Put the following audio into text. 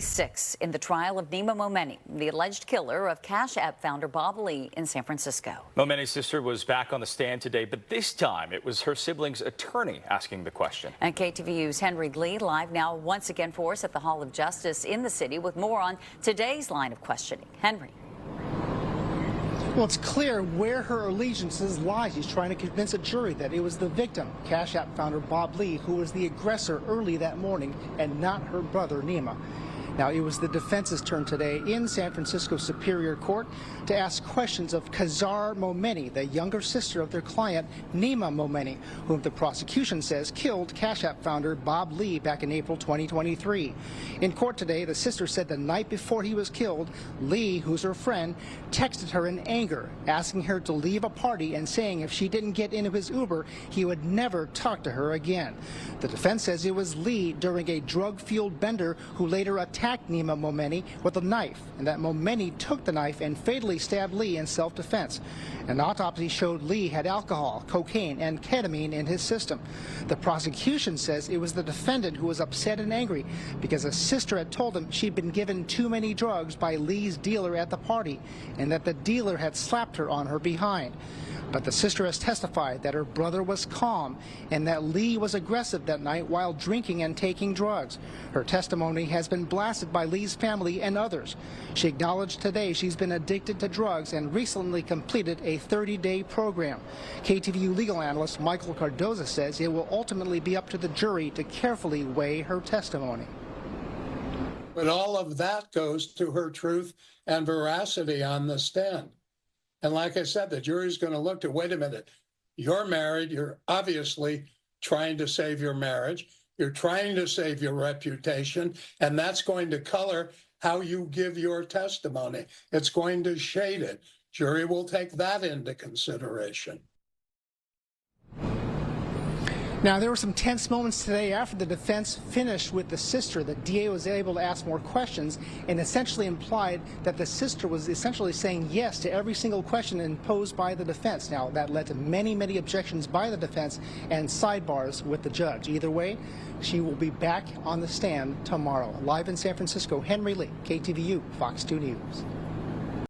6 in the trial of Nima Momeni, the alleged killer of Cash App founder Bob Lee in San Francisco. Momeni's sister was back on the stand today, but this time it was her sibling's attorney asking the question. And KTVU's Henry Lee live now once again for us at the Hall of Justice in the city with more on today's line of questioning. Henry. Well, it's clear where her allegiances lie. She's trying to convince a jury that it was the victim, Cash App founder Bob Lee, who was the aggressor early that morning and not her brother Nima. Now, it was the defense's turn today in San Francisco Superior Court to ask questions of Kazar Momeni, the younger sister of their client, Nima Momeni, whom the prosecution says killed Cash App founder Bob Lee back in April 2023. In court today, the sister said the night before he was killed, Lee, who's her friend, texted her in anger, asking her to leave a party and saying if she didn't get into his Uber, he would never talk to her again. The defense says it was Lee during a drug-fueled bender who later attacked Nima Momeni with a knife, and that Momeni took the knife and fatally stabbed Lee in self-defense. An autopsy showed Lee had alcohol, cocaine, and ketamine in his system. The prosecution says it was the defendant who was upset and angry because a sister had told him she'd been given too many drugs by Lee's dealer at the party, and that the dealer had slapped her on her behind. But the sister has testified that her brother was calm and that Lee was aggressive that night while drinking and taking drugs. Her testimony has been blasted by Lee's family and others. She acknowledged today she's been addicted to drugs and recently completed a 30-day program. KTVU legal analyst Michael Cardoza says it will ultimately be up to the jury to carefully weigh her testimony. But all of that goes to her truth and veracity on the stand. And like I said, the jury's going to look to, wait a minute, you're married, you're obviously trying to save your marriage, you're trying to save your reputation, and that's going to color how you give your testimony. It's going to shade it. Jury will take that into consideration. Now, there were some tense moments today after the defense finished with the sister. The DA was able to ask more questions and essentially implied that the sister was essentially saying yes to every single question imposed by the defense. Now, that led to many, many objections by the defense and sidebars with the judge. Either way, she will be back on the stand tomorrow. Live in San Francisco, Henry Lee, KTVU, Fox 2 News.